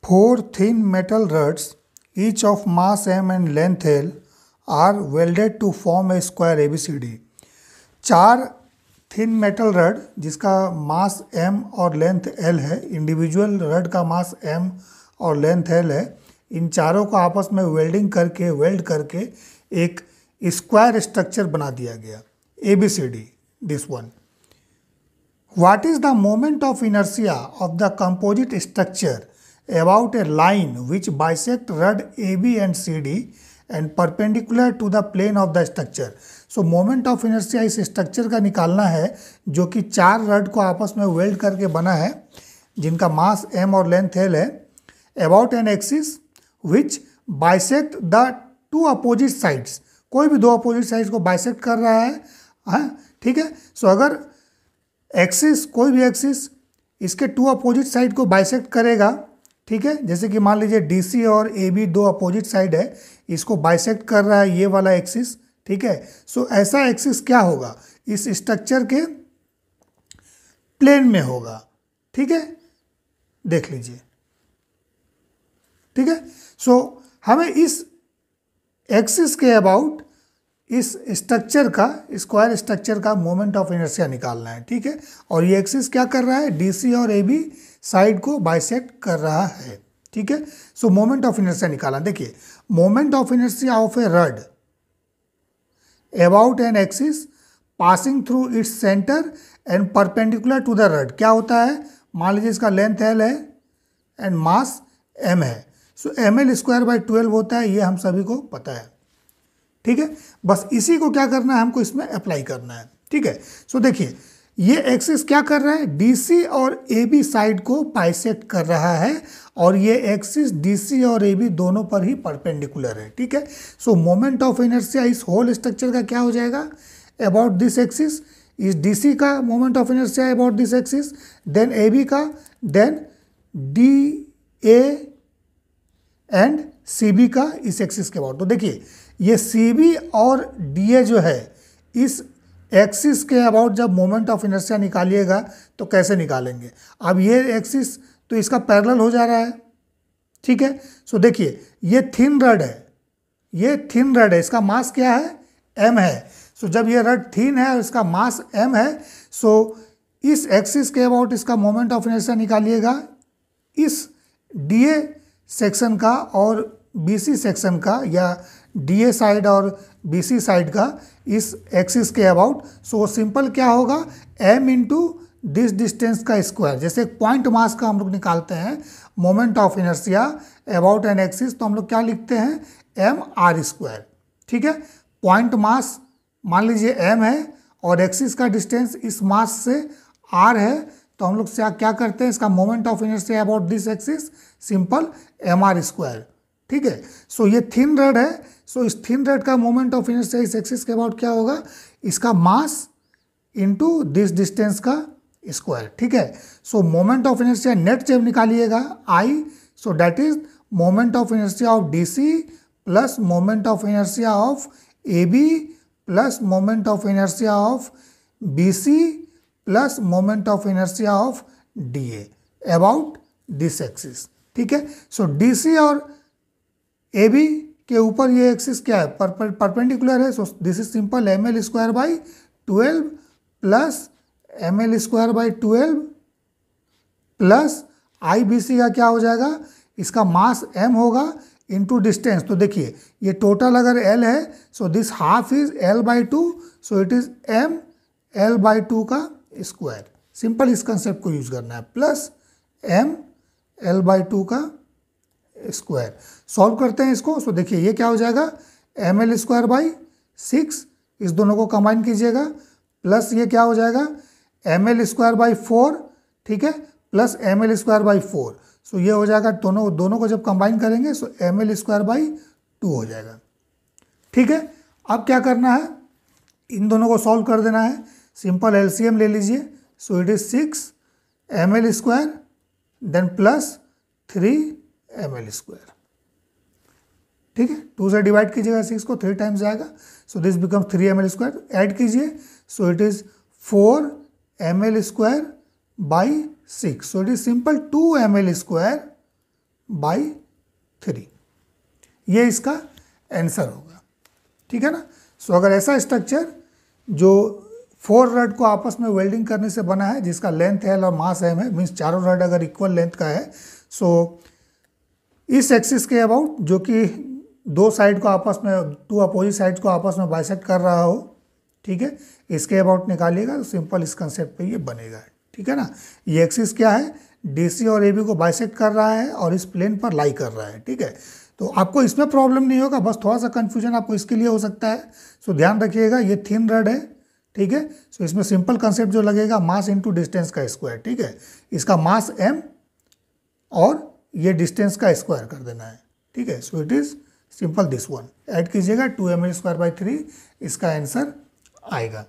Four thin metal rods, each of mass m and length l, are welded to form a square ABCD. चार thin metal rod जिसका मास m और length l है, individual rod का मास m और length l है, इन चारों को आपस में वेल्ड करके एक स्क्वायर स्ट्रक्चर बना दिया गया ABCD. This one. What is the moment of inertia of the composite structure about a line which bisect rod AB and CD and perpendicular to the plane of the structure? So moment of inertia इस structure का निकालना है जो कि चार rod को आपस में वेल्ड करके बना है, जिनका मास m और लेंथ l है, about an axis which bisect the two opposite sides. कोई भी दो अपोजिट साइड्स को बाइसेक्ट कर रहा है, हाँ ठीक है. सो अगर एक्सिस, कोई भी एक्सिस इसके टू अपोजिट साइड को बाइसेक्ट करेगा, ठीक है, जैसे कि मान लीजिए DC और AB दो अपोजिट साइड है, इसको बाइसेक्ट कर रहा है ये वाला एक्सिस, ठीक है. सो ऐसा एक्सिस क्या होगा, इस स्ट्रक्चर के प्लेन में होगा, ठीक है, देख लीजिए, ठीक है. सो हमें इस एक्सिस के अबाउट इस स्ट्रक्चर का, स्क्वायर स्ट्रक्चर का मोमेंट ऑफ इनर्शिया निकालना है, ठीक है. और ये एक्सिस क्या कर रहा है, DC और AB साइड को बाइसेक्ट कर रहा है, ठीक है. सो मोमेंट ऑफ इनर्शिया निकालना. देखिए, moment of inertia of a rod about an axis passing through its centre and perpendicular to the rod. क्या होता है, मान लीजिए इसका लेंथ l है एंड मास m है. सो ml²/12 होता है, ये हम सभी को पता है, ठीक है. बस इसी को क्या करना है, हमको इसमें अप्लाई करना है, ठीक है. सो देखिए, ये एक्सिस क्या कर रहा है, DC और AB साइड को बाइसेक्ट कर रहा है, और ये एक्सिस DC और AB दोनों पर ही परपेंडिकुलर है, ठीक है. सो मोमेंट ऑफ इनर्शिया इस होल स्ट्रक्चर का क्या हो जाएगा, अबाउट दिस एक्सिस, इस DC का moment of inertia about this axis, then AB का, देन DA एंड CB का इस एक्सिस के अबाउट. तो देखिए, ये CB और DA जो है, इस एक्सिस के अबाउट जब मोमेंट ऑफ इनर्शिया निकालिएगा तो कैसे निकालेंगे. अब ये एक्सिस तो इसका पैरेलल हो जा रहा है, ठीक है. सो देखिए, ये थिन रड है, ये थिन रड है, इसका मास क्या है, m है. सो जब ये रड थिन है और इसका मास m है, सो इस एक्सिस के अबाउट इसका मोमेंट ऑफ इनर्शिया निकालिएगा, इस DA सेक्शन का और BC सेक्शन का, या DA साइड और BC साइड का इस एक्सिस के अबाउट. सो सिंपल क्या होगा, m इंटू दिस डिस्टेंस का स्क्वायर. जैसे एक पॉइंट मास का हम लोग निकालते हैं moment of inertia about an axis, तो हम लोग क्या लिखते हैं, mr², ठीक है. पॉइंट मास मान लीजिए m है और एक्सिस का डिस्टेंस इस मास से r है, तो हम लोग क्या करते हैं, इसका moment of inertia about this axis, simple mr², ठीक है. सो ये थिन रड है, सो इस थिन रड का मोमेंट ऑफ इनर्शिया इस एक्सिस के अबाउट क्या होगा, इसका मास इनटू दिस डिस्टेंस का स्क्वायर, ठीक है. So moment of inertia net जब निकालिएगा I, so that is moment of inertia of DC plus moment of inertia of AB plus moment of inertia of BC plus moment of inertia of DA about this axis, ठीक है. सो DC और AB के ऊपर ये axis क्या है, perpendicular है. So this is simple ml²/12 plus ml²/12 plus IBC का क्या हो जाएगा, इसका मास m होगा इनटू डिस्टेंस. तो देखिए, ये टोटल अगर l है, so this half is l/2, so it is m l/2 का स्क्वायर. सिंपल इस कंसेप्ट को यूज करना है, प्लस m l/2 का स्क्वायर. सॉल्व करते हैं इसको. सो देखिए, ये क्या हो जाएगा, ml²/6, इस दोनों को कंबाइन कीजिएगा, प्लस ये क्या हो जाएगा, ml²/4, ठीक है, प्लस ml²/4. सो ये हो जाएगा, दोनों को जब कंबाइन करेंगे सो ml²/2 हो जाएगा, ठीक है. अब क्या करना है, इन दोनों को सॉल्व कर देना है. सिंपल LCM ले लीजिए. So it is 6 ml², then plus 3 ml², ठीक है. 2 से डिवाइड कीजिएगा 6 को, 3 टाइम्स जाएगा, so this becomes 3 ml². Add कीजिए, सो it is 4 ml² by 6. So it is simple 2 ml² by 3, ये इसका आंसर होगा। ठीक है ना। सो अगर ऐसा स्ट्रक्चर जो 4 रड को आपस में वेल्डिंग करने से बना है, जिसका लेंथ एल और मास एम है, मीन्स चारों रड अगर इक्वल लेंथ का है, सो इस एक्सिस के अबाउट, जो कि दो साइड को आपस में, 2 अपोजिट साइड को आपस में बाइसेक्ट कर रहा हो, ठीक है, इसके अबाउट निकालिएगा तो सिंपल इस कंसेप्ट पे ये बनेगा। ठीक है ना। ये एक्सिस क्या है, डीसी और एबी को बाइसेक्ट कर रहा है और इस प्लेन पर लाई कर रहा है। ठीक है, तो आपको इसमें प्रॉब्लम नहीं होगा, बस थोड़ा सा कंफ्यूजन आपको इसके लिए हो सकता है। सो ध्यान रखिएगा, ये थिन रड है। ठीक है, सो इसमें सिंपल कंसेप्ट जो लगेगा, मास इंटू डिस्टेंस का स्क्वायर। ठीक है, इसका मास m और ये डिस्टेंस का स्क्वायर कर देना है। ठीक है, सो it is simple this one, add कीजिएगा 2ml² बाई 3, इसका आंसर आएगा।